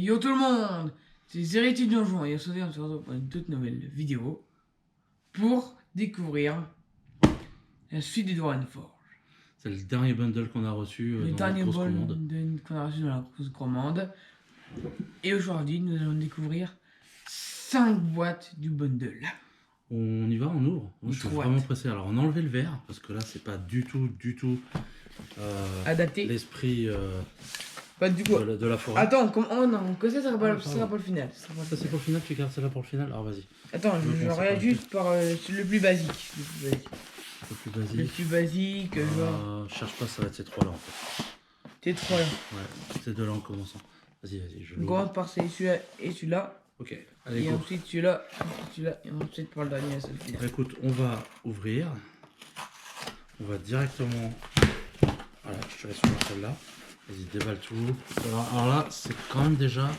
Yo tout le monde, c'est Zéritude Donjon et aujourd'hui on se retrouve pour une toute nouvelle vidéo pour découvrir la suite du Dwarvenforge. C'est le dernier bundle qu'on a reçu Le dans dernier la grosse commande. qu'on a reçu dans la grosse commande. Et aujourd'hui nous allons découvrir 5 boîtes du bundle. On y va, on ouvre. Moi, je suis vraiment pressé. Alors on a enlevé le verre parce que là c'est pas du tout adapté. L'esprit Bah, du coup, de la forêt. Attends, oh non, que ça sera pas le final. Ça c'est pour le final, tu gardes celle-là pour le final. Alors vas-y. Attends, je regarde juste par le plus basique. Le plus basique, genre. Cherche pas, ça va être ces trois là en fait. Ces trois là. Ouais, ces deux là en commençant. Vas-y, je on commence par celui-là et celui-là. Ok, allez, et ensuite celui-là, et ensuite par le dernier. Écoute, on va ouvrir. On va directement. Voilà, je te laisse ouvrir celle-là. Vas-y, déballe tout. Alors là, c'est quand même déjà.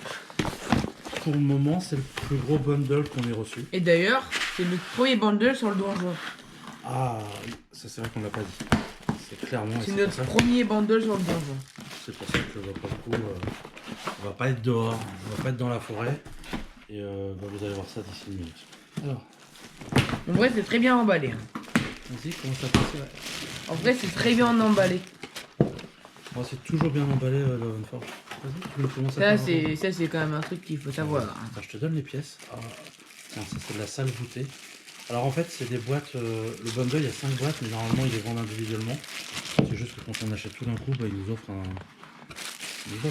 Pour le moment, c'est le plus gros bundle qu'on ait reçu. Et d'ailleurs, c'est le premier bundle sur le donjon. Ah, ça c'est vrai qu'on l'a pas dit. C'est clairement. C'est notre premier bundle sur le donjon. C'est pour ça que je vois pas le coup. On va pas être dehors, on va pas être dans la forêt. Et vous allez voir ça d'ici une minute. Alors. En vrai, c'est très bien emballé. Vas-y, comment ça passe? En vrai, c'est très bien emballé. Oh, c'est toujours bien emballé, Dwarvenforge. Vas-y, tu veux commencer à faire. Ça, c'est quand même un truc qu'il faut savoir. Attends, je te donne les pièces. Ah, tiens, ça c'est de la salle voûtée. Alors en fait, c'est des boîtes. Le bundle, il y a 5 boîtes, mais normalement, ils les vendent individuellement. C'est juste que quand on achète tout d'un coup, bah, ils nous offrent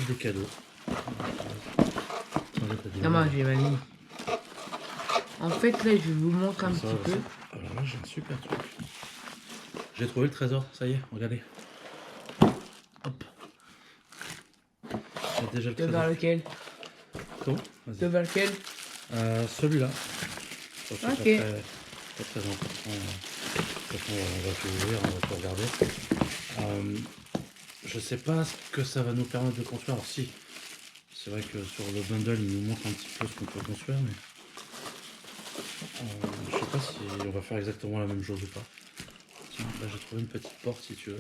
des cadeaux. Non, moi, j'ai ma ligne. En fait, là, je vais vous montrer un petit peu. Alors là, j'ai un super truc. J'ai trouvé le trésor, ça y est, regardez. Hop. J'ai déjà le trésor. Devant lequel? Comment? Devant lequel? Celui-là. Ok. Pas très important. De toute façon, on va tout ouvrir, on va tout regarder. Je sais pas ce que ça va nous permettre de construire. Alors si, c'est vrai que sur le bundle, il nous montre un petit peu ce qu'on peut construire, mais je sais pas si on va faire exactement la même chose ou pas. Tiens, là j'ai trouvé une petite porte si tu veux.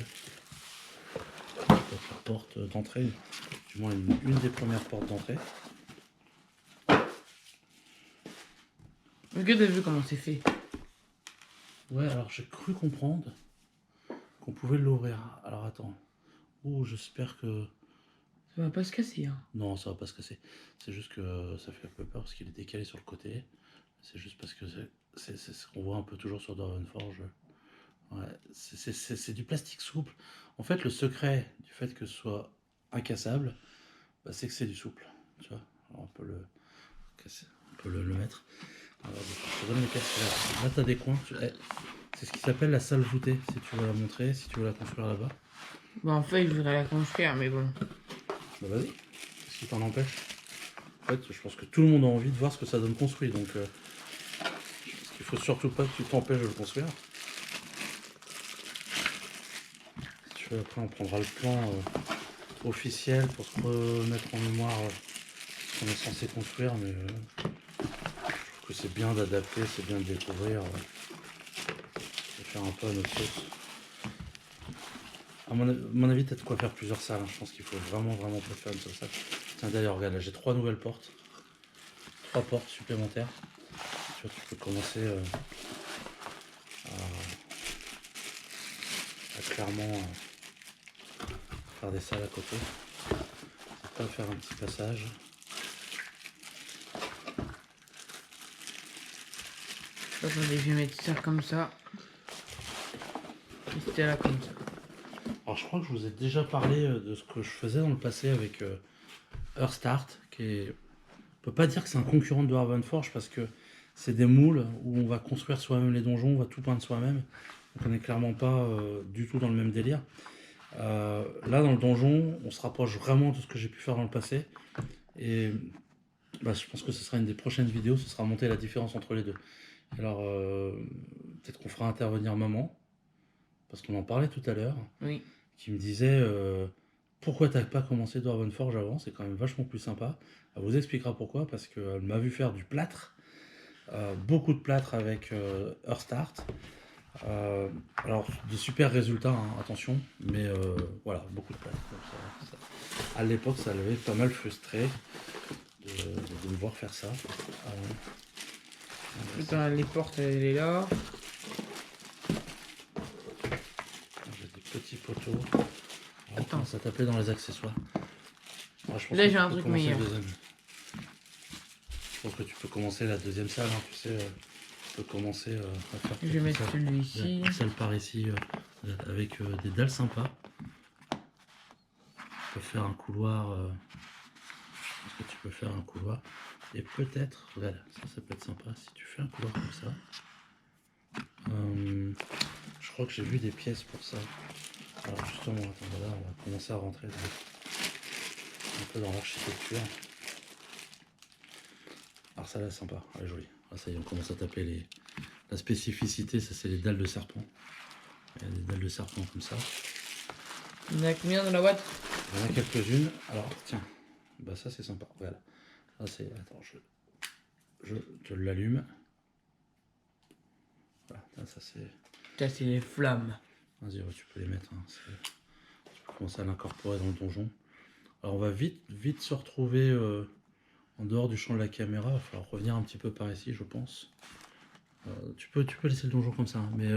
La porte d'entrée, du moins une des premières portes d'entrée. Est-ce que t'as vu comment c'est fait? Ouais, alors j'ai cru comprendre qu'on pouvait l'ouvrir. Alors attends. Oh, j'espère que... Ça va pas se casser, hein. Non, ça va pas se casser. C'est juste que ça fait un peu peur parce qu'il est décalé sur le côté. C'est juste parce que c'est ce qu'on voit un peu toujours sur Dwarvenforge. Ouais, c'est du plastique souple. En fait, le secret du fait que ce soit incassable, bah, c'est que c'est du souple. Tu vois, alors on peut le casser, on peut le mettre. Alors, je te donne les pièces. Là, tu as des coins. C'est ce qui s'appelle la salle voûtée, si tu veux la montrer, si tu veux la construire là-bas. Bah, en fait, je voudrais la construire, mais bon. Bah, vas-y. Qu'est-ce qui t'en empêche? En fait, je pense que tout le monde a envie de voir ce que ça donne construit. Donc, il faut surtout pas que tu t'empêches de le construire. Si tu veux, après, on prendra le plan officiel pour se remettre en mémoire ce qu'on est censé construire. Mais je trouve que c'est bien d'adapter, c'est bien de découvrir. De faire un peu à notre sauce. À mon avis, t'as de quoi faire plusieurs salles. Hein. Je pense qu'il faut vraiment pas faire une seule salle. Tiens, d'ailleurs, regarde, là j'ai 3 nouvelles portes. 3 portes supplémentaires. Tu vois, tu peux commencer à clairement faire des salles à côté. Pas faire un petit passage. Attendez, je vais mettre ça comme ça. Et c'était là comme ça. Alors je crois que je vous ai déjà parlé de ce que je faisais dans le passé avec Earthstart, qui est... On peut pas dire que c'est un concurrent de Dwarvenforge parce que c'est des moules où on va construire soi-même les donjons, on va tout peindre soi-même. Donc on n'est clairement pas du tout dans le même délire. Là dans le donjon, on se rapproche vraiment de ce que j'ai pu faire dans le passé. Et bah, je pense que ce sera une des prochaines vidéos, ce sera monter la différence entre les deux. Alors peut-être qu'on fera intervenir maman, parce qu'on en parlait tout à l'heure. Oui. Qui me disait pourquoi t'as pas commencé Dwarvenforge avant, c'est quand même vachement plus sympa. Elle vous expliquera pourquoi, parce qu'elle m'a vu faire du plâtre, beaucoup de plâtre avec Earthstart. Alors de super résultats, hein, attention, mais voilà, beaucoup de plâtre. À l'époque, ça l'avait pas mal frustré. de me voir faire ça. Putain, les portes, elle est là. J'ai des petits poteaux. On Attends. commence à taper dans les accessoires. Alors, je pense Là, que j'ai tu un peux truc commencer meilleur. le deuxième. Je pense que tu peux commencer la deuxième salle. Hein, tu sais, tu peux commencer à faire. Je vais mettre celui ici. Une salle par ici avec des dalles sympas. Tu peux faire un couloir. Je pense que tu peux faire un couloir. Et peut-être, voilà, ça peut être sympa si tu fais un couloir comme ça. Je crois que j'ai vu des pièces pour ça. Alors justement, attends, là, on va commencer à rentrer un peu dans l'architecture. Alors ça là, sympa, elle est jolie. Ah, ça y est, on commence à taper la spécificité, ça c'est les dalles de serpent. Il y a des dalles de serpent comme ça. Il y en a combien dans la boîte? Il y en a quelques-unes. Alors tiens, bah ça c'est sympa. Voilà. Ça c'est. Attends, je te l'allume. Voilà, ça c'est. Ça, c'est les flammes. Vas-y, ouais, tu peux les mettre. Hein. Tu peux commencer à l'incorporer dans le donjon. Alors on va vite se retrouver en dehors du champ de la caméra. Il va falloir revenir un petit peu par ici, je pense. Tu peux laisser le donjon comme ça, hein, mais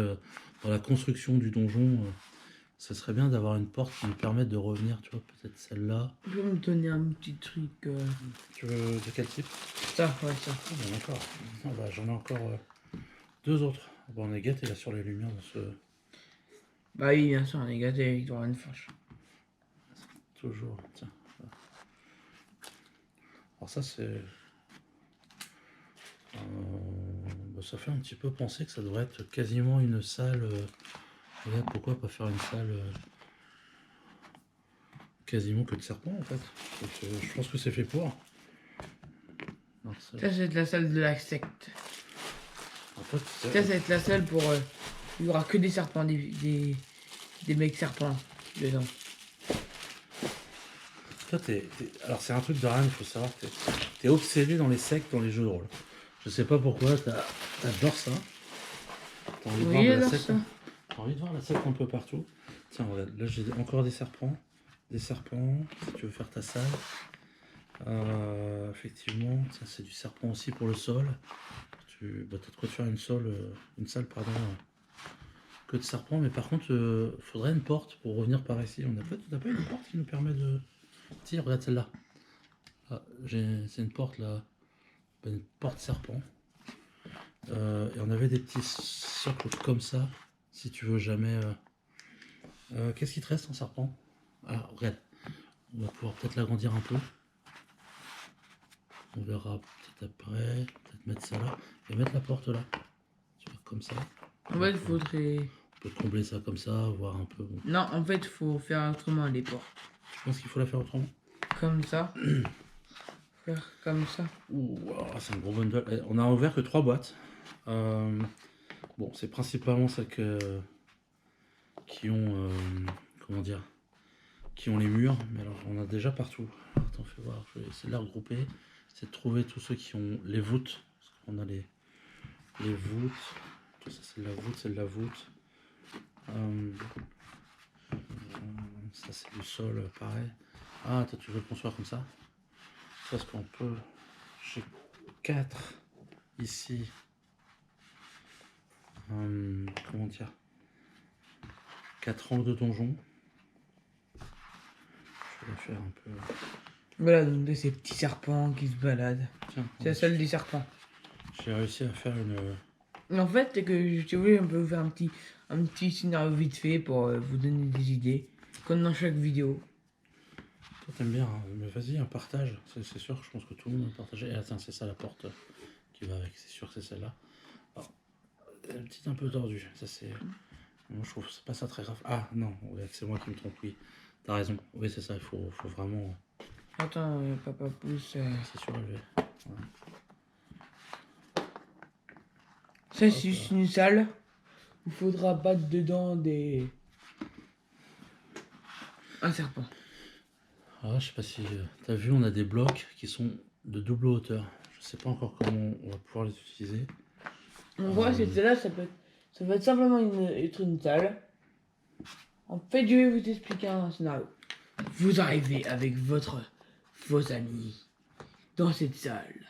dans la construction du donjon, ça serait bien d'avoir une porte qui nous permette de revenir, tu vois, peut-être celle-là. Tu peux me donner un petit truc. Tu veux de quel type? Ça, ouais, ça. Ah, ben, d'accord. Ah, bah, j'en ai encore deux autres. Bon, on est gâté là sur les lumières dans ce. Bah oui, bien sûr, on est gâté avec Dorian Forge. Toujours. Tiens. Voilà. Alors ça c'est. Bah, ça fait un petit peu penser que ça devrait être quasiment une salle. Regarde, pourquoi pas faire une salle quasiment que de serpents en fait. Donc, je pense que c'est fait pour. Non, Ça, c'est la salle de la secte. en fait, Ça, ça va être la salle pour. Il y aura que des serpents, des mecs serpents dedans. Toi, alors c'est un truc de rien, il faut savoir que t'es obsédé dans les sectes, dans les jeux de rôle. Je sais pas pourquoi, t'adores ça. T'as envie de voir de la secte. T'as envie de voir la secte un peu partout. Tiens, regarde, là j'ai encore des serpents. Des serpents, si tu veux faire ta salle. Effectivement, ça c'est du serpent aussi pour le sol. T'as de quoi te faire une salle, pardon, que de serpents, mais par contre, faudrait une porte pour revenir par ici. T'as pas une porte qui nous permet de. Tiens, regarde celle-là. Ah, c'est une porte là. Une porte serpent. Et on avait des petits socles comme ça. Si tu veux jamais. Qu'est-ce qui te reste en serpent? Ah, regarde. On va pouvoir peut-être l'agrandir un peu. On verra peut-être après. Peut-être mettre ça là. Et mettre la porte là. Tu vois, comme ça. En fait, il faudrait. On peut combler ça comme ça, voir un peu. Bon. Non, en fait, il faut faire autrement les portes. Je pense qu'il faut la faire autrement. Comme ça. Faire comme ça. Ouh, c'est un gros bundle. On a ouvert que 3 boîtes. Bon, c'est principalement celles qui ont, comment dire, qui ont les murs. Mais alors, on a déjà partout. Attends, fais voir. Je vais essayer de les regrouper. Essayer de trouver tous ceux qui ont les voûtes. Parce qu'on a les voûtes. Tout ça, c'est de la voûte, c'est de la voûte. Ça, c'est du sol, pareil. Ah, toi, tu veux le construire comme ça? Parce qu'on peut. J'ai 4 ici. Comment dire? 4 angles de donjon. Je vais la faire un peu. Voilà, donc de ces petits serpents qui se baladent. Tiens, C'est la salle des serpents. j'ai réussi à faire une. En fait, c'est que si vous voulez, on peut vous faire un petit scénario vite fait pour vous donner des idées. Comme dans chaque vidéo. Toi, t'aimes bien, hein, mais vas-y, un partage. C'est sûr, je pense que tout le monde a partagé. Et attends, c'est ça la porte qui va avec. C'est sûr que c'est celle-là. Alors, une petite un peu tordue. Ça, c'est. Moi, je trouve c'est pas ça très grave. Ah, non, ouais, c'est moi qui me trompe, oui. T'as raison. Oui, c'est ça, il faut vraiment. Attends, papa pousse. C'est surélevé. Voilà. Ça, c'est juste une salle. Il faudra battre dedans un serpent. Ah, je sais pas si t'as vu, on a des blocs qui sont de double hauteur. Je sais pas encore comment on va pouvoir les utiliser. On voit cette salle-là, ça peut être simplement être une salle. En fait, je vais vous expliquer un scénario. Vous arrivez avec vos amis. dans cette salle.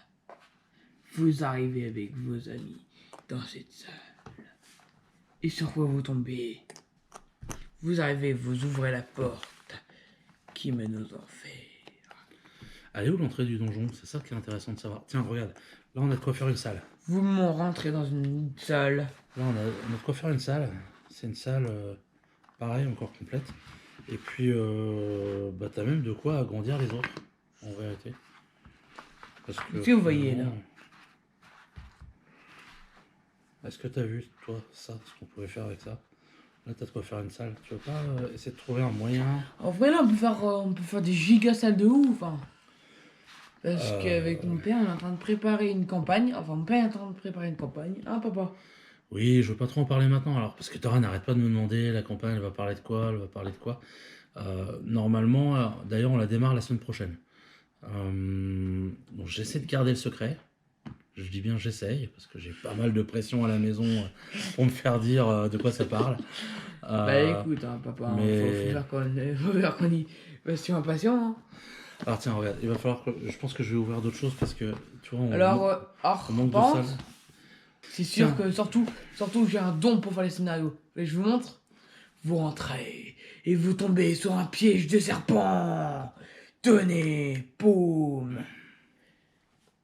Vous arrivez avec vos amis dans cette salle. Et sur quoi vous tombez? Vous arrivez, vous ouvrez la porte qui mène aux enfers. Elle est où l'entrée du donjon? C'est ça qui est intéressant de savoir. Tiens, regarde. Là, on a de quoi faire une salle. Vous m'en rentrez dans une salle. Là, on a de quoi faire une salle. C'est une salle, pareil, encore complète. Et puis, bah, t'as même de quoi agrandir les autres, en vérité. Parce que, Si vous voyez, là. Est-ce que t'as vu, toi, ça, ce qu'on pouvait faire avec ça? Là, t'as de quoi faire une salle. Tu veux pas essayer de trouver un moyen? En vrai, là, on peut faire des giga salles de ouf. Hein. Parce qu'avec mon père, on est en train de préparer une campagne. Enfin, mon père est en train de préparer une campagne. Hein, papa? Oui, je veux pas trop en parler maintenant, alors, parce que Tara n'arrête pas de me demander, la campagne, elle va parler de quoi, elle va parler de quoi. Normalement, d'ailleurs, on la démarre la semaine prochaine. Donc, j'essaie de garder le secret. Je dis bien j'essaye, parce que j'ai pas mal de pression à la maison pour me faire dire de quoi ça parle. Bah écoute, hein, papa, mais- faut faire qu'on y... Patient, impatient. Hein. Alors tiens, regarde, il va falloir que... Je pense que je vais ouvrir d'autres choses, parce que, tu vois, Alors, on manque de pense, salles. c'est sûr Tiens. que, surtout, j'ai un don pour faire les scénarios. Et je vous montre. Vous rentrez et vous tombez sur un piège de serpent. Tenez, paume.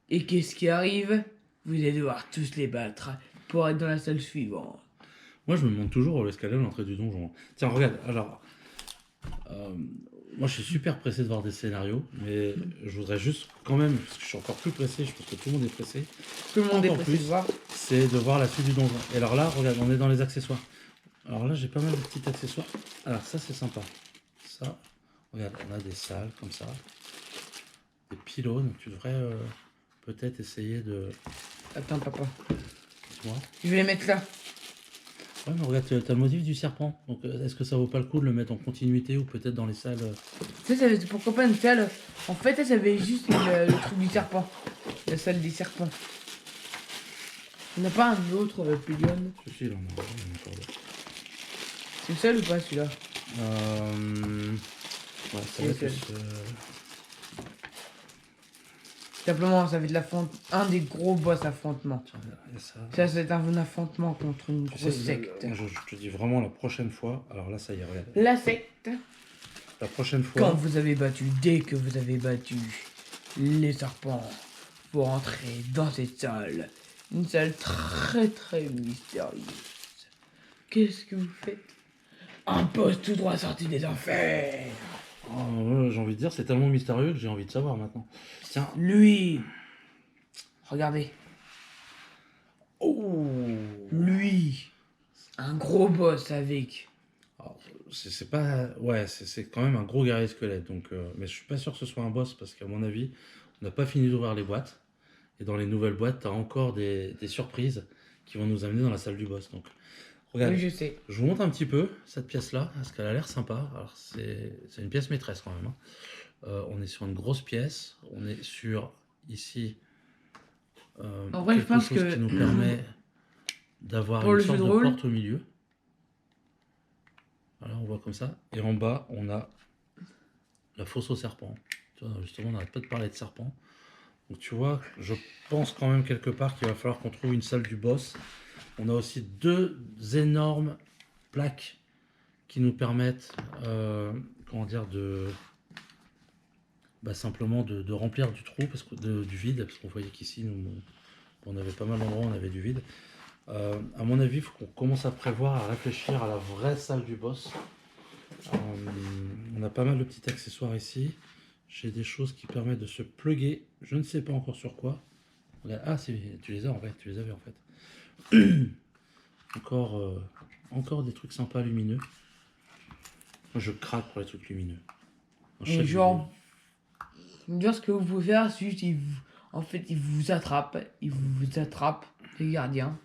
Et qu'est-ce qui arrive? Vous allez devoir tous les battre pour être dans la salle suivante. Moi, je me demande toujours où est-ce qu'elle est l'entrée du donjon. Tiens, regarde, alors... moi, je suis super pressé de voir des scénarios, mais je voudrais juste, quand même, parce que je suis encore plus pressé, je pense que tout le monde est pressé, Tout le monde est Encore pressé de plus. voir. c'est de voir la suite du donjon. Et alors là, regarde, on est dans les accessoires. Alors là, j'ai pas mal de petits accessoires. Alors ça, c'est sympa. Ça, regarde, on a des salles comme ça, des pylônes. Tu devrais peut-être essayer de... Attends, papa. Moi. Je vais les mettre là. Ouais, mais regarde, t'as le motif du serpent. Donc, est-ce que ça vaut pas le coup de le mettre en continuité ou peut-être dans les salles Tu sais, ça avait- pourquoi pas une salle? En fait, ça avait juste le truc du serpent. La salle des serpents. Il n'y en a pas un autre pylône? Je suis là, on en a encore d'autres. C'est le seul ou pas celui-là? Ouais, ça C'est va être seul. plus, Simplement, ça va être un des gros boss affrontements. tiens, il y a ça. Ça va être un affrontement contre une Tu grosse sais, secte. je te dis vraiment la prochaine fois. Alors là, ça y est, regarde. La secte. La prochaine fois. Quand vous avez battu, dès que vous avez battu les serpents, vous rentrez dans cette salle. Une salle très très mystérieuse. Qu'est-ce que vous faites? Un boss tout droit sorti des enfers. Oh, j'ai envie de dire, c'est tellement mystérieux que j'ai envie de savoir maintenant. Tiens. Lui. Regardez. Oh. Lui. Un gros boss avec. Alors, c'est pas. Ouais, c'est quand même un gros guerrier squelette. Donc, mais je suis pas sûr que ce soit un boss parce qu'à mon avis, on n'a pas fini d'ouvrir les boîtes. Et dans les nouvelles boîtes, tu as encore des surprises qui vont nous amener dans la salle du boss. Donc, regarde. Oui, je sais. Je vous montre un petit peu cette pièce-là, parce qu'elle a l'air sympa. Alors, c'est une pièce maîtresse quand même. Hein. On est sur une grosse pièce. On est sur, ici, En vrai, je quelque pense chose que qui nous permet d'avoir pour une le jeu sorte de de rôle- porte au milieu. Voilà, on voit comme ça. Et en bas, on a la fosse aux serpents. Tu vois, justement, on n'arrête pas de parler de serpents. Donc, tu vois, je pense quand même quelque part qu'il va falloir qu'on trouve une salle du boss. On a aussi deux énormes plaques qui nous permettent, comment dire, simplement de remplir du trou, du vide, parce qu'on voyait qu'ici, on avait pas mal d'endroits où on avait du vide. À mon avis, il faut qu'on commence à prévoir, à réfléchir à la vraie salle du boss. On a pas mal de petits accessoires ici. J'ai des choses qui permettent de se plugger. Je ne sais pas encore sur quoi. Ah, tu les as en fait, tu les avais en fait. Encore des trucs sympas lumineux. Moi, je craque pour les trucs lumineux. Dans chaque Et genre, vidéo. dire ce que vous pouvez faire, c'est juste, en fait, ils vous attrapent. Ils vous attrapent, les gardiens.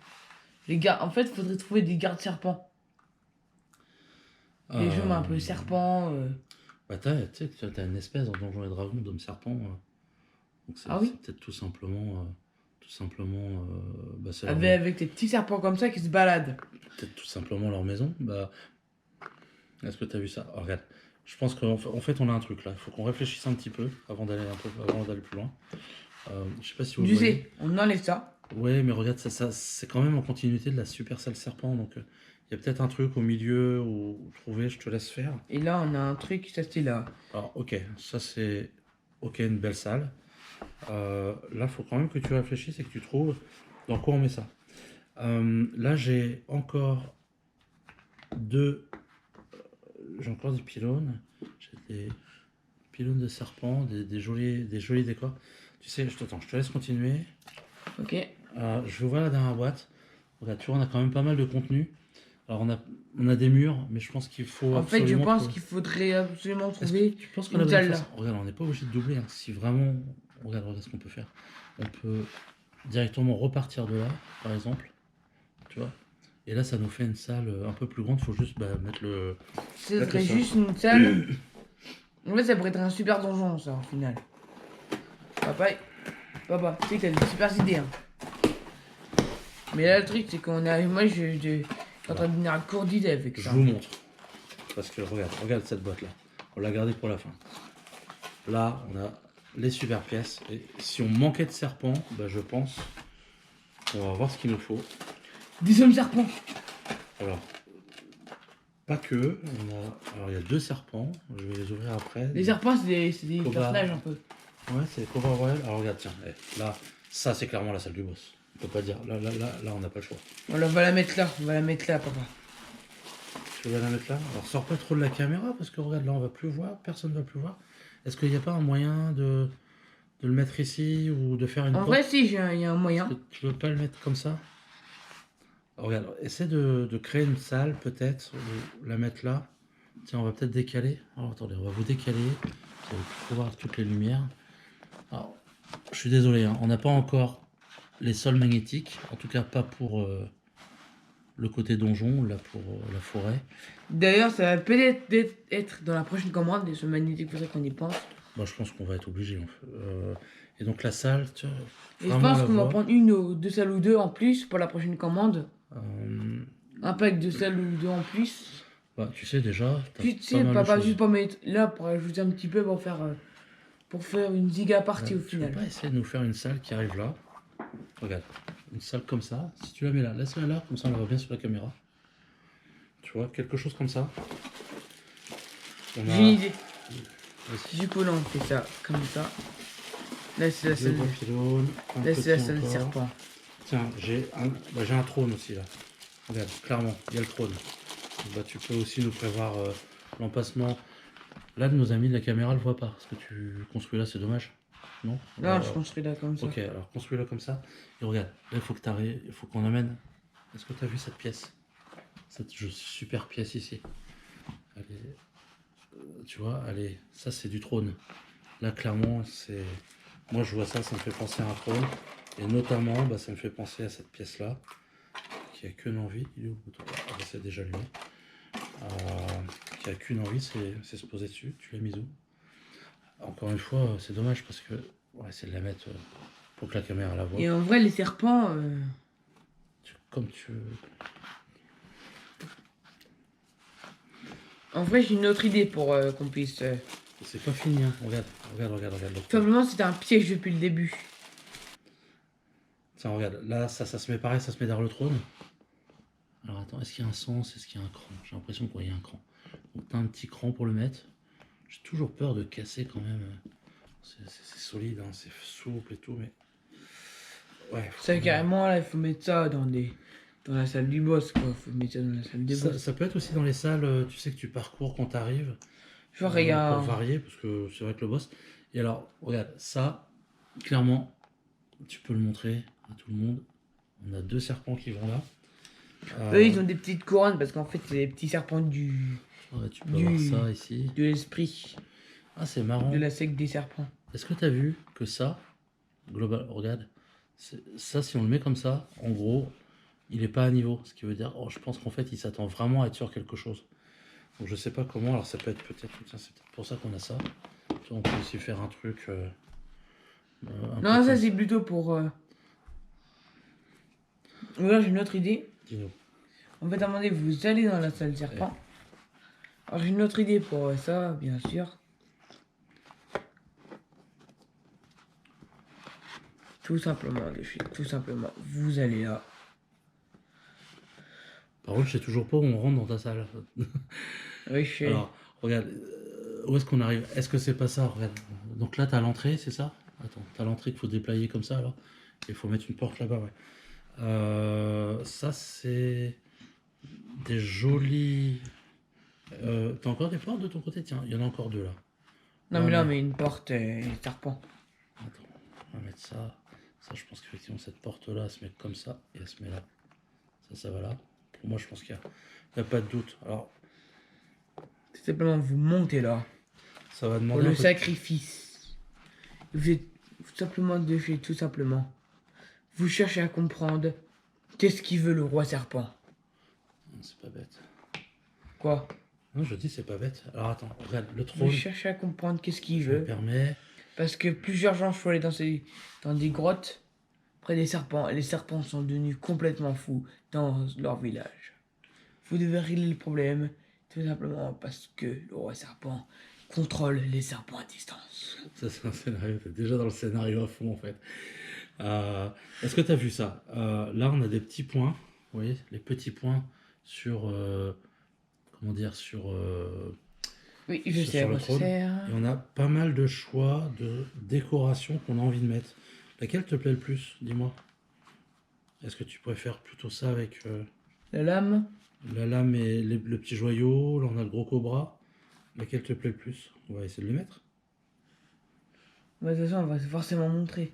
En fait, il faudrait trouver des gardes serpents. Des jeux un peu serpents. Bah, tu sais, t'as une espèce en Donjons et Dragons d'homme serpent. Donc Ah oui. c'est peut-être tout simplement. C'est Avec des petits serpents comme ça qui se baladent. peut-être tout simplement leur maison. Bah, est-ce que tu as vu ça? Regarde, je pense qu'en fait, on a un truc là. Il faut qu'on réfléchisse un petit peu avant d'aller plus loin. Je sais pas si vous le Tu voyez. sais, on enlève ça. Ouais, mais regarde, ça c'est quand même en continuité de la super salle serpent. Donc, il y a peut-être un truc au milieu où trouver, je te laisse faire. Et là, on a un truc, ça c'est là. Alors, ok, ça c'est. Ok, une belle salle. Là, il faut quand même que tu réfléchisses et que tu trouves dans quoi on met ça. Là, j'ai encore deux. J'ai encore des pylônes. J'ai des pylônes de serpent, des jolis décors. Tu sais, je te laisse continuer. Ok. Je vais ouvrir la dernière boîte. Regarde, tu vois, on a quand même pas mal de contenu. Alors, on a des murs, mais je pense qu'il faut En fait, je absolument pense trouver. qu'il faudrait absolument Est-ce que trouver tu penses qu'on a une la bonne salle là. façon? Regarde, on n'est pas obligé de doubler, hein. Si vraiment. Regarde ce qu'on peut faire. On peut directement repartir de là, par exemple. Tu vois. Et là, ça nous fait une salle un peu plus grande. Il faut juste mettre le. Ce mettre le serait sol. juste une salle. En fait, ça pourrait être un super donjon, ça, au final. Papa, tu sais que t'as des super idées. Hein. Mais là, le truc, c'est qu'on a. Moi, je suis en train de devenir un court d'idées avec Je ça. vous montre. Parce que regarde cette boîte là. On l'a gardée pour la fin. Là, on a les super pièces. Et si on manquait de serpents, bah, je pense qu'on va voir ce qu'il nous faut. Des hommes serpents. Alors, pas que. Alors, il y a deux serpents. Je vais les ouvrir après. Les serpents, c'est des Cobra. personnages un peu. Ouais, c'est Cobra Royal. Alors, regarde, tiens. Là, ça, c'est clairement la salle du boss. On peut pas dire. Là, on n'a pas le choix. On va la mettre là. On va la mettre là, papa. Tu vas la mettre là. Alors, sors pas trop de la caméra parce que regarde, là, on va plus voir. Personne va plus voir. Est-ce qu'il n'y a pas un moyen de le mettre ici ou de faire une En porte? vrai, si, il y a un moyen. Est-ce que tu veux pas le mettre comme ça? Alors, regarde, essaie de créer une salle peut-être, ou la mettre là. Tiens, on va peut-être décaler. Alors, attendez, on va vous décaler. Vous allez pouvoir voir toutes les lumières. Alors, je suis désolé, hein, on n'a pas encore les sols magnétiques. En tout cas, pas pour le côté donjon, là pour la forêt. D'ailleurs, ça va peut-être être dans la prochaine commande, des sons magnétiques, pour ça qu'on y pense. Moi, je pense qu'on va être obligé. En fait. Et donc, la salle, tu vois, Et je vraiment pense la qu'on va voir. prendre une ou deux salles ou deux en plus pour la prochaine commande. Euh, Un pack de salles ou deux en plus. Bah, tu sais déjà, t'as Puis tu sais, pas mal de papa, choses. juste pour mettre là, pour ajouter un petit peu, pour faire une giga partie Ouais, au tu peux final. pas essayer de nous faire une salle qui arrive là. Regarde, une salle comme ça. Si tu la mets là, laisse-la là, comme ça on la voit bien sur la caméra. Tu vois, quelque chose comme ça. On J'ai une idée. Vas-y. Du coup, là, on fait ça comme ça. Là, c'est la Deux salle. gros pylônes, un Là, c'est la petit salle encore. serpent. Tiens, j'ai un trône aussi là. Regarde, clairement, il y a le trône. Bah, tu peux aussi nous prévoir l'emplacement. Là, nos amis de la caméra le voient pas. Parce que tu construis là, c'est dommage. Non? Là, je construis là comme ça. Ok, alors construis-le comme ça. Et regarde, là, il faut qu'on amène. Est-ce que tu as vu cette pièce? Cette super pièce ici. Allez, tu vois, allez, ça c'est du trône. Là, clairement, c'est. Moi, je vois ça, ça me fait penser à un trône. Et notamment, bah, ça me fait penser à cette pièce-là. Qui a qu'une envie. Il est où? Ah, bah, c'est déjà allumé. Qui a qu'une envie, c'est se poser dessus. Tu l'as mise où? Encore une fois, c'est dommage parce que. On va essayer de la mettre pour que la caméra la voie. Et en vrai, les serpents. Comme tu veux. En vrai, j'ai une autre idée pour qu'on puisse. C'est pas fini, hein. Regarde. Simplement, c'était un piège depuis le début. Tiens, regarde, là, ça se met pareil, ça se met derrière le trône. Alors attends, est-ce qu'il y a un sens? Est-ce qu'il y a un cran? J'ai l'impression qu'il y a un cran. Donc t'as un petit cran pour le mettre. J'ai toujours peur de casser quand même. C'est solide, hein, c'est souple et tout, mais. Ouais. Ça, carrément, là, il faut mettre ça dans la salle du boss, quoi. Il faut mettre ça dans la salle des boss. Ça peut être aussi dans les salles, tu sais, que tu parcours quand t'arrives. Genre, il y a. Pour varier, parce que c'est vrai que le boss. Et alors, regarde, ça, clairement, tu peux le montrer à tout le monde. On a deux serpents qui vont là. Eux, ils ont des petites couronnes parce qu'en fait, c'est des petits serpents Ouais, tu peux voir ça ici. de l'esprit. Ah, c'est marrant. De la secte des serpents. Est-ce que tu as vu que ça, global, regarde, ça, si on le met comme ça, en gros, il n'est pas à niveau. Ce qui veut dire, je pense qu'en fait, il s'attend vraiment à être sur quelque chose. Donc, je sais pas comment. Alors, ça peut être peut-être, tiens, c'est peut-être pour ça qu'on a ça. Tu vois, on peut aussi faire un truc. Non, ça, c'est plutôt pour. Là, j'ai une autre idée. Dis-nous. En fait, à un moment donné, vous allez dans la salle serpent. Alors, j'ai une autre idée pour ça, bien sûr. Tout simplement, les filles, tout simplement. Vous allez là. Par contre, je sais toujours pas où on rentre dans ta salle. Oui, je sais. Alors, regarde, où est-ce qu'on arrive? Est-ce que c'est pas ça? Regarde. Donc là, t'as l'entrée, c'est ça? Attends, t'as l'entrée qu'il faut déplayer comme ça, alors. Il faut mettre une porte là-bas, ouais. Ça, c'est des jolis... t'as encore des portes de ton côté? Tiens, il y en a encore deux, là. Non, Ouais, mais là, mais- mais une porte et un serpent. Attends, on va mettre ça. Ça, je pense qu'effectivement, cette porte-là, elle se met comme ça, et elle se met là. Ça va là. Pour moi, je pense qu'il y a pas de doute. Alors, Tout simplement, vous montez là. ça va Pour demander un le peu... sacrifice. Vous êtes tout simplement de chez, tout simplement. Vous cherchez à comprendre qu'est-ce qu'il veut le roi serpent. Non, c'est pas bête. Quoi? Non, je dis c'est pas bête. Alors attends, regarde, le Vous trône, cherchez à comprendre qu'est-ce qu'il je me veut. permets. Parce que plusieurs gens sont allés dans des grottes près des serpents. Et les serpents sont devenus complètement fous dans leur village. Vous devez régler le problème tout simplement parce que le roi serpent contrôle les serpents à distance. Ça, c'est un scénario, t'es déjà dans le scénario à fond en fait. Est-ce que t'as vu ça? Là, on a des petits points, vous voyez, les petits points sur. Comment dire? Oui, je sais Sur à le quoi ça trône. sert. Et on a pas mal de choix de décoration qu'on a envie de mettre. Laquelle te plaît le plus? Dis-moi. Est-ce que tu préfères plutôt ça avec La lame? la lame et le petit joyau? Là, on a le gros cobra. Laquelle te plaît le plus? On va essayer de le mettre. Bah, de toute façon, on va forcément montrer.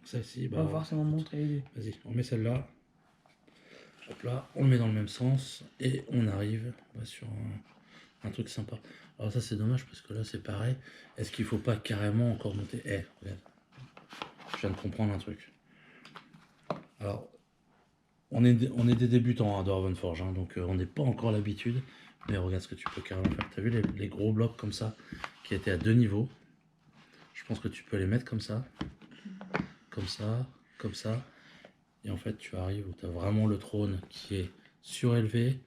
Celle-ci, On bah, va forcément montrer les deux. vas-y, on met celle-là. Hop là, on le met dans le même sens et on arrive sur un truc sympa. Alors ça c'est dommage parce que là c'est pareil. Est-ce qu'il faut pas carrément encore monter? Regarde, je viens de comprendre un truc. Alors, on est des débutants à Dwarvenforge, hein, donc on n'est pas encore à l'habitude. Mais regarde ce que tu peux carrément faire. T'as vu les gros blocs comme ça qui étaient à 2 niveaux? Je pense que tu peux les mettre comme ça. Comme ça, comme ça. Et en fait, tu arrives où tu as vraiment le trône qui est surélevé,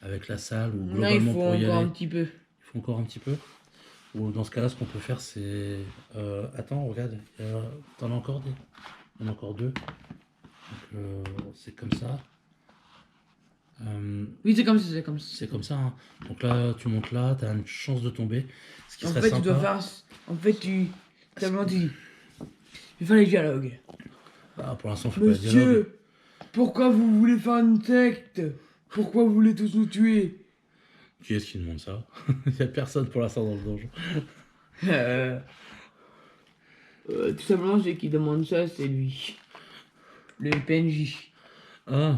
avec la salle, ou Non, il globalement faut pour y encore aller, un petit peu. il faut encore un petit peu. Ou dans ce cas-là, ce qu'on peut faire, c'est... attends, regarde, t'en as encore des. Il y en a encore deux. Donc, c'est comme ça. Oui, c'est comme ça, c'est comme ça. C'est comme ça, hein. Donc là, tu montes là, tu as une chance de tomber. Ce qui En serait fait, sympa. tu dois faire. En fait, tu. Simplement, tu dis. Tu fais les dialogues. Bah, pour l'instant, je fais pas de dialogue. Monsieur, pourquoi vous voulez faire une secte? Pourquoi vous voulez tous nous tuer? Qui est-ce qui demande ça? Il n'y a personne pour l'instant dans le donjon. Tout simplement, celui qui demande ça, c'est lui. Le PNJ. Ah,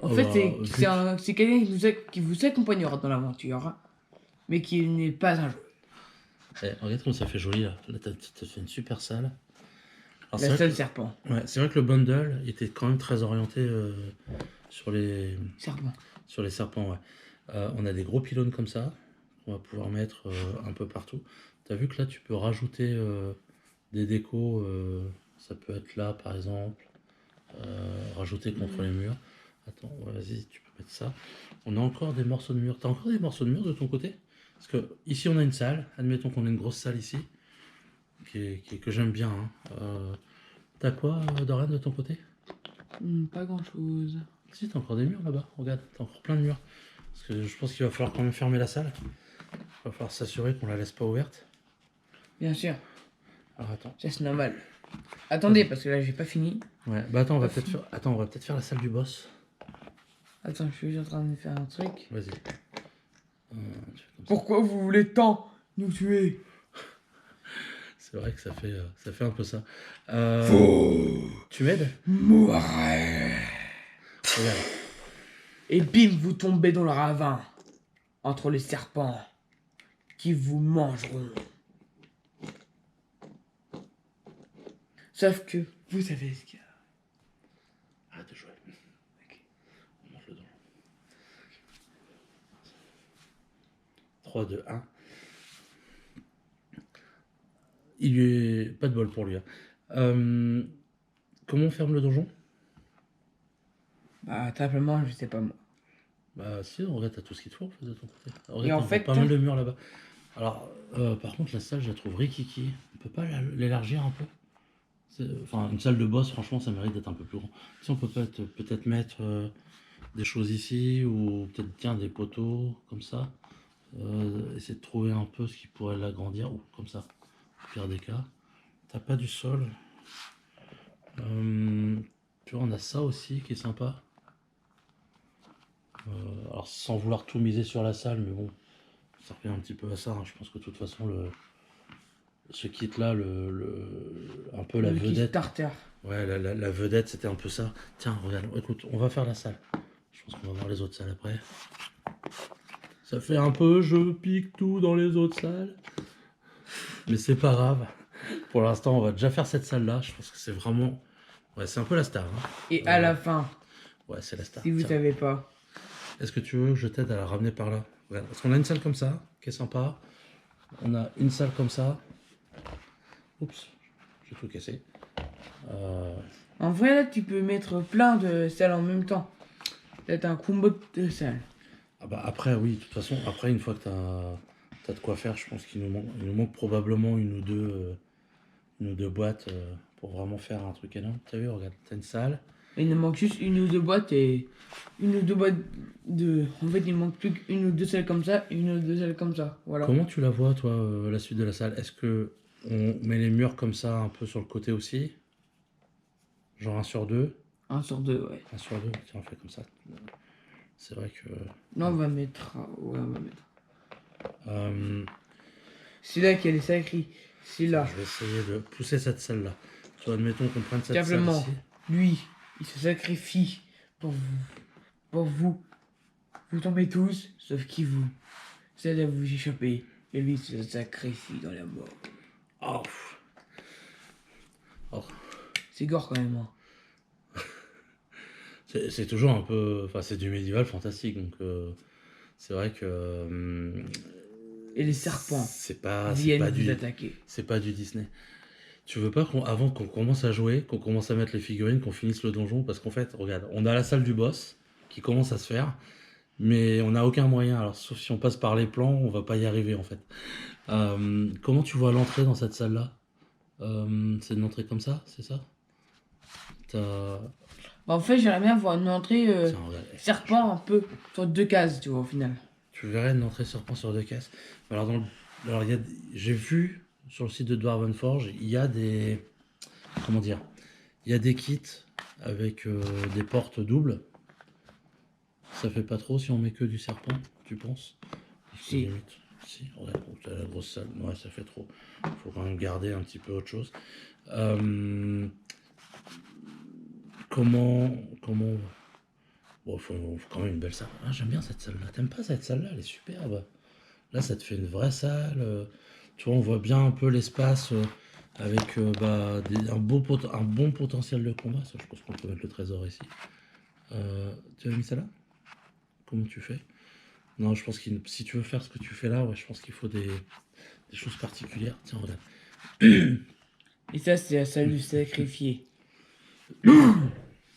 En fait, bah, c'est quelqu'un qui vous accompagnera dans l'aventure, hein, mais qui n'est pas un jeu. regarde comme ça fait joli là. Là, t'as fait une super salle. Alors, La c'est seule vrai serpent. ouais, c'est vrai que le bundle il était quand même très orienté sur Serpent. les serpents. Ouais. On a des gros pylônes comme ça qu'on va pouvoir mettre un peu partout. T'as vu que là, tu peux rajouter des décos. Ça peut être là, par exemple. Rajouter contre les murs. Attends, ouais, vas-y, tu peux mettre ça. On a encore des morceaux de mur. T'as encore des morceaux de mur de ton côté? Parce que ici, on a une salle. Admettons qu'on a une grosse salle ici. Que j'aime bien. Hein. T'as quoi, Dorian, de ton côté? Pas grand chose. Si, t'as encore des murs là-bas. Regarde, t'as encore plein de murs. Parce que je pense qu'il va falloir quand même fermer la salle. Il va falloir s'assurer qu'on la laisse pas ouverte. Bien sûr, Alors attends. ça c'est normal. Attendez, parce que là j'ai pas fini. Ouais, bah attends, on va peut-être faire la salle du boss. Attends, je suis en train de faire un truc. Vas-y. Tu fais comme ça. Pourquoi vous voulez tant nous tuer? C'est vrai que ça fait un peu ça. Vous Tu m'aides? mourrez. Regarde. Et bim, vous tombez dans le ravin. Entre les serpents qui vous mangeront. Sauf que vous savez ce qu'il y a. Arrête de jouer. Ok. On monte le donjon. 3, 2, 1. Il est pas de bol pour lui. Hein. Comment on ferme le donjon? Bah, simplement, je sais pas moi. Bah si, regarde, t'as tout ce qu'il te faut en fait de ton côté. Et en Regarde, t'as fait, pas mal de murs là-bas. Alors, par contre, la salle, je la trouve rikiki. On peut pas l'élargir un peu? Enfin, une salle de boss, franchement, ça mérite d'être un peu plus grand. Si on peut peut-être mettre des choses ici, ou peut-être tiens, des poteaux, comme ça. Essayer de trouver un peu ce qui pourrait l'agrandir, ou comme ça, au pire des cas. T'as pas du sol. Tu vois, on a ça aussi qui est sympa. Alors, sans vouloir tout miser sur la salle, mais bon, ça revient un petit peu à ça. Hein. Je pense que de toute façon, ce kit-là, un peu la Le kit vedette. starter. Ouais, la vedette, c'était un peu ça. Tiens, regarde, écoute, on va faire la salle. Je pense qu'on va voir les autres salles après. Ça fait un peu, je pique tout dans les autres salles. Mais c'est pas grave. Pour l'instant, on va déjà faire cette salle-là. Je pense que c'est vraiment... Ouais, c'est un peu la star. Hein. Et à la fin, Ouais, c'est la star. si vous Tiens. savez pas. Est-ce que tu veux que je t'aide à la ramener par là? Regarde, parce qu'on a une salle comme ça, qui est sympa. On a une salle comme ça. Oups, j'ai tout cassé. En vrai, là, tu peux mettre plein de salles en même temps. C'est un combo de salles. Ah bah après, oui, de toute façon, après, une fois que t'as de quoi faire, je pense qu'il nous manque probablement une ou deux boîtes pour vraiment faire un truc énorme. T'as vu, regarde, t'as une salle. Il nous manque juste une ou deux boîtes et une ou deux boîtes de... En fait, il manque plus qu'une ou deux salles comme ça et une ou deux salles comme ça. Voilà. Comment tu la vois, toi, la suite de la salle? Est-ce que on met les murs comme ça, un peu sur le côté aussi? Genre 1 sur 2? 1 sur 2, ouais. 1 sur 2, tiens, on fait comme ça. C'est vrai que... Là, on va mettre... Ouais, on va mettre... Euh, C'est là qu'il y a les sacrés. C'est là. je vais essayer de pousser cette salle-là. Tu vois, admettons qu'on prenne cette salle Simplement, ici. lui, il se sacrifie pour vous. Pour vous. Vous tombez tous, sauf qui vous. C'est à vous échapper. Et lui, il se sacrifie dans la mort. Oh, pff. Oh. C'est gore quand même. Hein. C'est toujours un peu... Enfin, c'est du médiéval fantastique, donc... c'est vrai que... Et les serpents c'est pas viennent vous du... attaquer. C'est pas du Disney. Tu veux pas avant qu'on commence à jouer, qu'on commence à mettre les figurines, qu'on finisse le donjon? Parce qu'en fait, regarde, on a la salle du boss qui commence à se faire, mais on n'a aucun moyen. Alors, sauf si on passe par les plans, on va pas y arriver en fait. Comment tu vois l'entrée dans cette salle-là? C'est une entrée comme ça, c'est ça? Bah, en fait, j'aimerais bien voir une entrée Tiens, regarde, serpent un peu sur 2 cases, tu vois, au final. tu verrais une entrée serpent sur 2 cases. Alors, alors j'ai vu sur le site de Dwarven Forge, il y a des... Comment dire? Il y a des kits avec des portes doubles. Ça fait pas trop si on met que du serpent, tu penses? Si. Si, regarde, t'as la grosse salle. Ouais, ça fait trop. Faut quand même garder un petit peu autre chose. Comment... Bon, faut quand même une belle salle. Ah, j'aime bien cette salle-là. T'aimes pas cette salle-là? Elle est superbe. Là, ça te fait une vraie salle. Tu vois, on voit bien un peu l'espace avec un bon potentiel de combat. Ça, je pense qu'on peut mettre le trésor ici. Tu as mis ça là? Comment tu fais? Non, je pense que si tu veux faire ce que tu fais là, ouais, je pense qu'il faut des choses particulières. Tiens, regarde. Et ça, c'est la salle du sacrifié.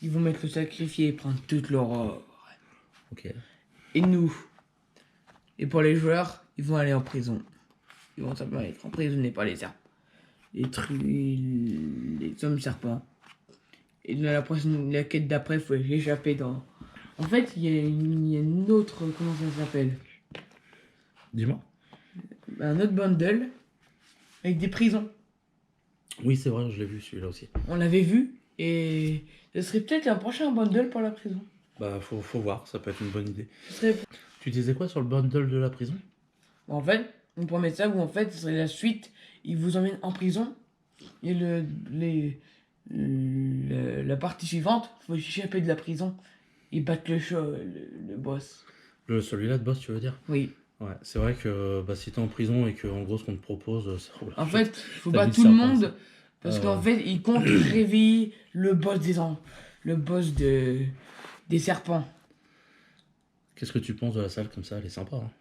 Ils vont mettre le sacrifié et prendre toute l'aurore. Ok. Et nous. Et pour les joueurs, ils vont aller en prison. Ils vont simplement être emprisonnés par les serpents. Les hommes serpents. Et dans la quête d'après, il faut échapper dans... En fait, il y a une autre... Comment ça s'appelle? Dis-moi. Un autre bundle avec des prisons. Oui, c'est vrai, je l'ai vu celui-là aussi. On l'avait vu. Et ce serait peut-être un prochain bundle pour la prison. Bah, faut voir, ça peut être une bonne idée. Ce serait... Tu disais quoi sur le bundle de la prison? En fait, on promet ça où en fait, ce serait la suite. Ils vous emmènent en prison. Et la partie suivante, il faut échapper de la prison et battre le boss. Celui-là de boss, tu veux dire? Oui. Ouais, c'est vrai que si t'es en prison et que en gros ce qu'on te propose, ça roule. En fait, il faut T'as battre mis tout le le serpent, monde. ça. Parce qu'en fait, ils comptent réveiller le boss le boss des serpents. Qu'est-ce que tu penses de la salle comme ça? Elle est sympa, hein?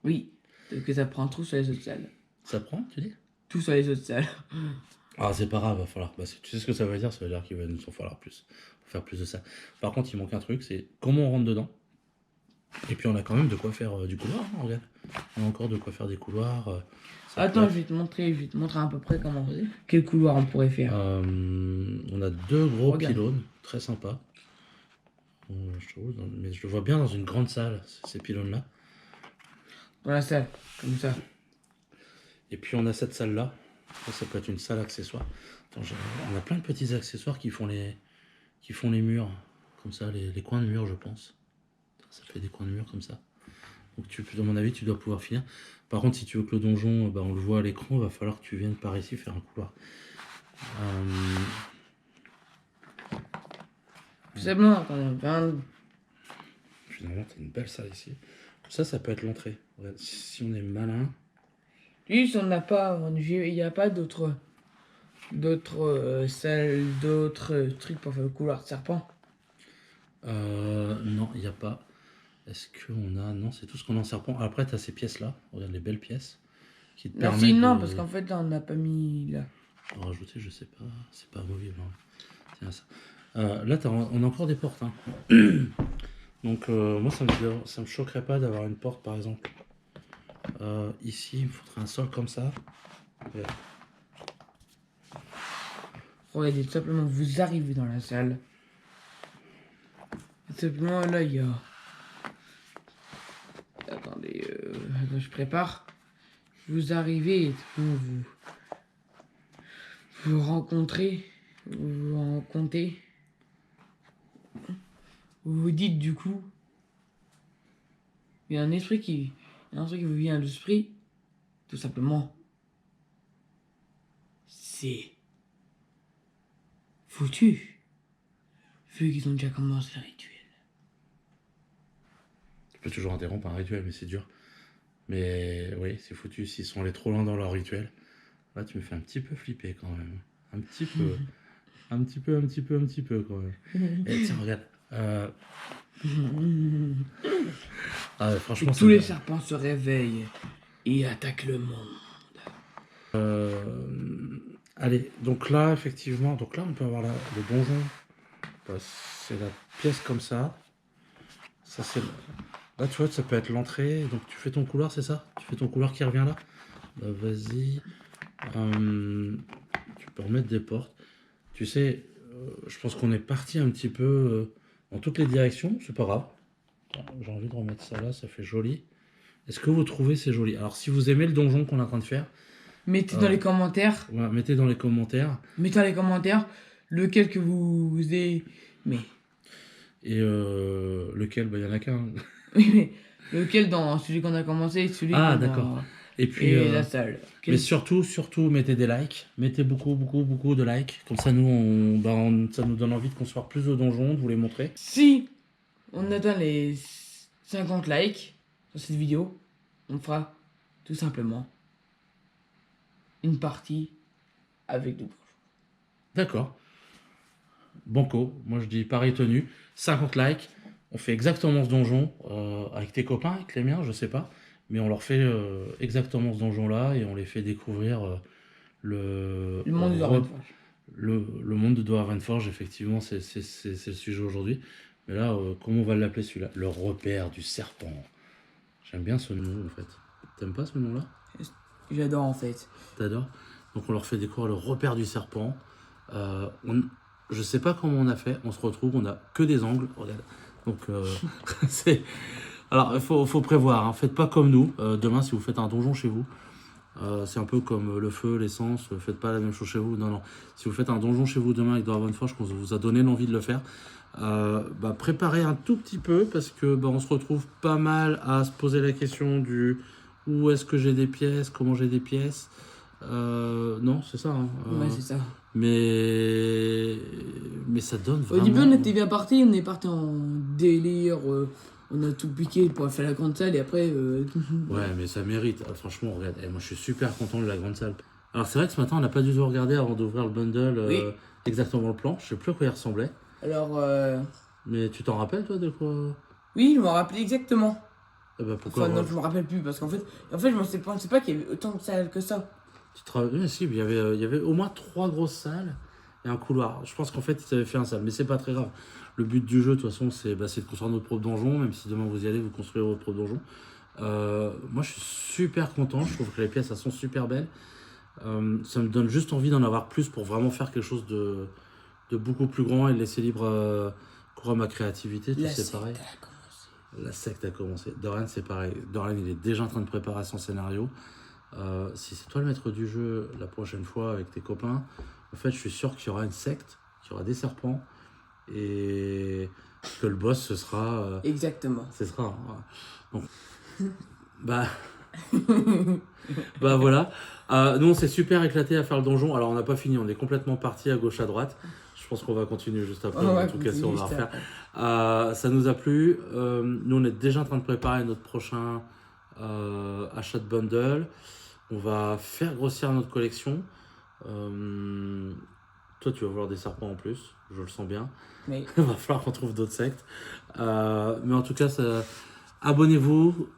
Oui. Parce que ça prend tout sur les autres salles. Ça prend, tu dis? Tout sur les autres salles. Ah, c'est pas grave, va falloir. Tu sais ce que ça veut dire? Ça veut dire qu'il va nous en falloir plus. Faut faire plus de ça. Par contre, il manque un truc, c'est comment on rentre dedans. Et puis on a quand même de quoi faire du couloir, hein, regarde. On a encore de quoi faire des couloirs. Attends, je vais te montrer à peu près quel couloir on pourrait faire. On a 2 gros Regarde. pylônes, très sympa. Je trouve, mais je le vois bien dans une grande salle, ces pylônes-là. Dans la salle, comme ça. Et puis on a cette salle-là. Ça peut être une salle accessoire. Attends, on a plein de petits accessoires qui font les murs. Comme ça, les coins de mur, je pense. Ça fait des coins de mur comme ça. Donc à mon avis, tu dois pouvoir finir. Par contre, si tu veux que le donjon, on le voit à l'écran, il va falloir que tu viennes par ici faire un couloir. C'est bon, attends, Finalement, t'as une belle salle ici. Ça peut être l'entrée. Regarde, si on est malin. Juste, il n'y a pas d'autres salles, d'autres trucs pour faire le couloir de serpent. Non, il n'y a pas. Est-ce qu'on a... Non, c'est tout ce qu'on a en serpent. Après, tu as ces pièces-là. Regarde les belles pièces. Qui te permettent Non, parce qu'en fait, là, on n'a pas mis là. En rajouter, je sais pas. C'est pas amovible. Hein. Tiens, ça. Là, on a encore des portes. Hein. Donc, moi, ça me choquerait pas d'avoir une porte, par exemple. Ici, il me faudrait un sol comme ça. Ouais. Regardez, tout simplement, vous arrivez dans la salle. Tout simplement, là, il y a... Attendez, je prépare. Vous arrivez et vous rencontrez, vous vous rencontrez. Vous vous dites du coup, il y a un truc qui vous vient à l'esprit, tout simplement. C'est foutu, vu qu'ils ont déjà commencé le rituel. Tu peux toujours interrompre un rituel, mais c'est dur. Mais oui, c'est foutu s'ils sont allés trop loin dans leur rituel. Là, tu me fais un petit peu flipper quand même. Un petit peu. Un petit peu quand même. Et tiens, regarde. Ah, ouais, franchement, Tous les serpents se réveillent et attaquent le monde. Allez, donc là, effectivement, on peut avoir le donjon. C'est la pièce comme ça. Ça, c'est... Là, tu vois, ça peut être l'entrée. Donc, tu fais ton couloir, c'est ça? Tu fais ton couloir qui revient là? Bah, vas-y. Tu peux remettre des portes. Tu sais, je pense qu'on est parti un petit peu dans toutes les directions. C'est pas grave. J'ai envie de remettre ça là, ça fait joli. Est-ce que vous trouvez c'est joli? Alors, si vous aimez le donjon qu'on est en train de faire... Mettez dans les commentaires. Ouais, mettez dans les commentaires. Mettez dans les commentaires lequel que vous aimez. Et lequel? Bah, il y en a qu'un. Oui, mais lequel dans celui qu'on a commencé, celui Ah, qu'on d'accord. a... Et puis, Et la salle. mais surtout, mettez des likes. Mettez beaucoup de likes. Comme ça, nous, ça nous donne envie de construire plus de donjons, de vous les montrer. Si on atteint les 50 likes sur cette vidéo, on fera tout simplement une partie avec double. D'accord. Banco. Moi, je dis pareil tenu. 50 likes. On fait exactement ce donjon avec tes copains, avec les miens, je sais pas. Mais on leur fait exactement ce donjon-là et on les fait découvrir le monde de Dwarvenforge. Le monde de Dwarvenforge, effectivement, c'est le sujet aujourd'hui. Mais là, comment on va l'appeler celui-là? Le repère du serpent. J'aime bien ce nom, en fait. T'aimes pas ce nom-là? J'adore, en fait. T'adores? Donc on leur fait découvrir le repère du serpent. Je sais pas comment on a fait. On se retrouve, on a que des angles. Regarde. Donc c'est... Alors, il faut prévoir, hein. Faites pas comme nous. Demain, si vous faites un donjon chez vous, c'est un peu comme le feu, l'essence. Faites pas la même chose chez vous. Non. Si vous faites un donjon chez vous demain avec Dwarvenforge, qu'on vous a donné l'envie de le faire, préparez un tout petit peu parce que on se retrouve pas mal à se poser la question du où est-ce que j'ai des pièces, comment j'ai des pièces. Non, c'est ça. Hein. Ouais, c'est ça. Mais ça donne vraiment... Au début, on était bien parti, on est parti en délire, on a tout piqué pour faire la grande salle et après... Ouais, mais ça mérite. Ah, franchement, regarde, moi je suis super content de la grande salle. Alors c'est vrai que ce matin, on n'a pas du tout regardé avant d'ouvrir le bundle Oui. exactement le plan. Je sais plus à quoi il ressemblait. Alors... Mais tu t'en rappelles, toi, de quoi? Oui, je me rappelais exactement. Pourquoi Enfin, non, je me rappelle plus parce qu'en fait, je ne pensais pas qu'il y avait autant de salles que ça. Oui, si, il y avait au moins 3 grosses salles et un couloir. Je pense qu'en fait, ils avaient fait un salle, mais c'est pas très grave. Le but du jeu, de toute façon, c'est de construire notre propre donjon, même si demain vous y allez, vous construirez votre propre donjon. Moi, je suis super content. Je trouve que les pièces, elles sont super belles. Ça me donne juste envie d'en avoir plus pour vraiment faire quelque chose de beaucoup plus grand et laisser libre cours à ma créativité. Tu La sais, secte pareil. a commencé. La secte a commencé. Dorian, c'est pareil. Dorian, il est déjà en train de préparer son scénario. Si c'est toi le maître du jeu la prochaine fois avec tes copains, en fait, je suis sûr qu'il y aura une secte, qu'il y aura des serpents et que le boss, ce sera. Exactement. Ce sera. Donc, bah. Bah voilà. Nous, on s'est super éclaté à faire le donjon. Alors, on n'a pas fini, on est complètement parti à gauche, à droite. Je pense qu'on va continuer juste après. On En va tout cas, si on va continuer refaire. après. Ça nous a plu. Nous, on est déjà en train de préparer notre prochain achat de bundle. On va faire grossir notre collection. Toi, tu vas vouloir des serpents en plus, je le sens bien. Mais Il va falloir qu'on trouve d'autres sectes. Mais en tout cas, abonnez-vous,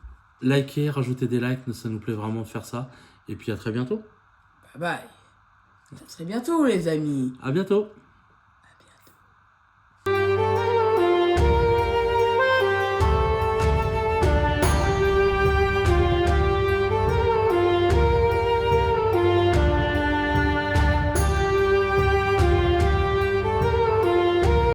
likez, rajoutez des likes, ça nous plaît vraiment de faire ça. Et puis à très bientôt. bye bye. À très bientôt, les amis. À bientôt.